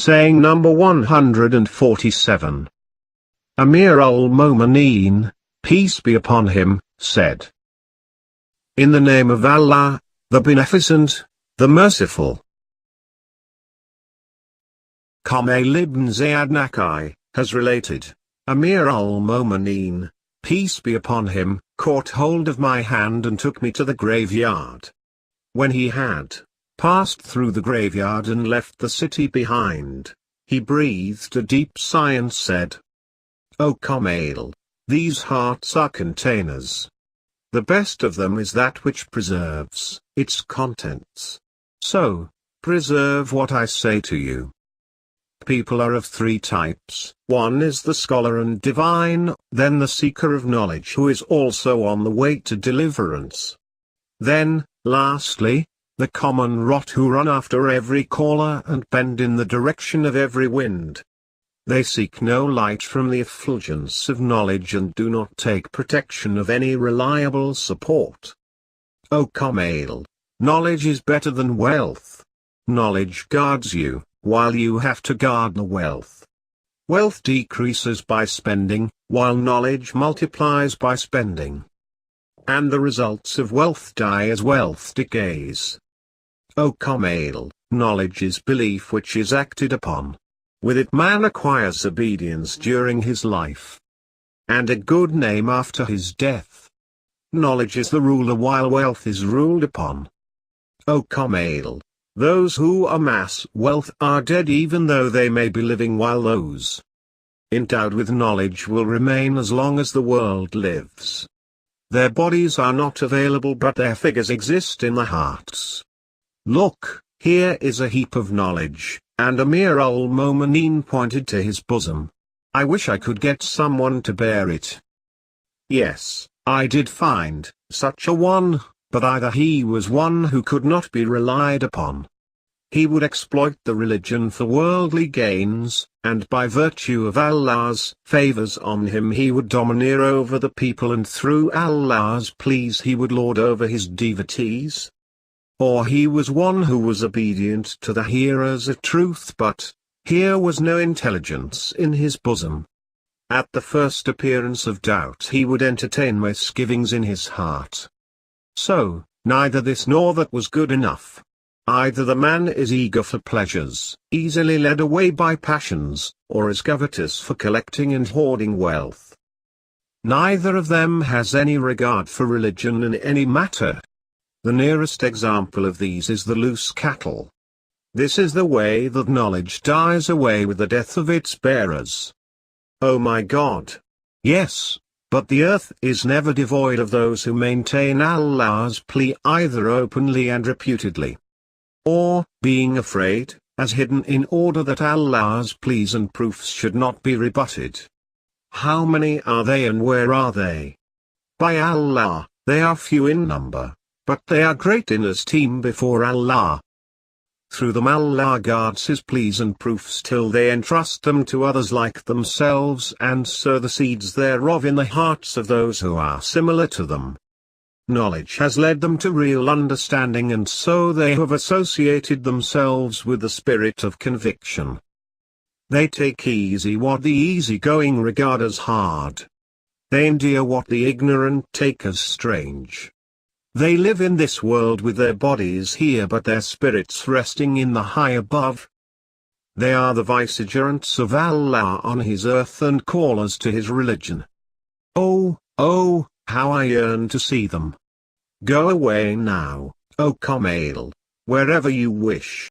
Saying number 147. Amir al-Momineen, peace be upon him, said, in the name of Allah, the Beneficent, the Merciful. Kamil ibn Ziyad has related, Amir al-Momineen, peace be upon him, caught hold of my hand and took me to the graveyard. When he had passed through the graveyard and left the city behind, he breathed a deep sigh and said, O Kamil, these hearts are containers. The best of them is that which preserves its contents. So, preserve what I say to you. People are of three types. One is the scholar and divine, then the seeker of knowledge who is also on the way to deliverance. Then, lastly, the common rot who run after every caller and bend in the direction of every wind. They seek no light from the effulgence of knowledge and do not take protection of any reliable support. O Kamil, knowledge is better than wealth. Knowledge guards you, while you have to guard the wealth. Wealth decreases by spending, while knowledge multiplies by spending. And the results of wealth die as wealth decays. O Kamil, knowledge is belief which is acted upon. With it man acquires obedience during his life, and a good name after his death. Knowledge is the ruler while wealth is ruled upon. O Kamil, those who amass wealth are dead even though they may be living, while those endowed with knowledge will remain as long as the world lives. Their bodies are not available but their figures exist in the hearts. Look, here is a heap of knowledge. And Amir al-Momineen pointed to his bosom. I wish I could get someone to bear it. Yes, I did find such a one, but either he was one who could not be relied upon. He would exploit the religion for worldly gains, and by virtue of Allah's favors on him he would domineer over the people, and through Allah's pleas he would lord over his devotees. Or he was one who was obedient to the hearers of truth, but here was no intelligence in his bosom. At the first appearance of doubt he would entertain misgivings in his heart. So, neither this nor that was good enough. Either the man is eager for pleasures, easily led away by passions, or is covetous for collecting and hoarding wealth. Neither of them has any regard for religion in any matter. The nearest example of these is the loose cattle. This is the way that knowledge dies away with the death of its bearers. Oh my God! Yes, but the earth is never devoid of those who maintain Allah's plea either openly and reputedly, or, being afraid, as hidden in order that Allah's pleas and proofs should not be rebutted. How many are they and where are they? By Allah, they are few in number, but they are great in esteem before Allah. Through them Allah guards his pleas and proofs till they entrust them to others like themselves and sow the seeds thereof in the hearts of those who are similar to them. Knowledge has led them to real understanding, and so they have associated themselves with the spirit of conviction. They take easy what the easygoing regard as hard. They endure what the ignorant take as strange. They live in this world with their bodies here but their spirits resting in the high above. They are the vicegerents of Allah on his earth and callers to his religion. Oh, how I yearn to see them. Go away now, O Kamil, wherever you wish.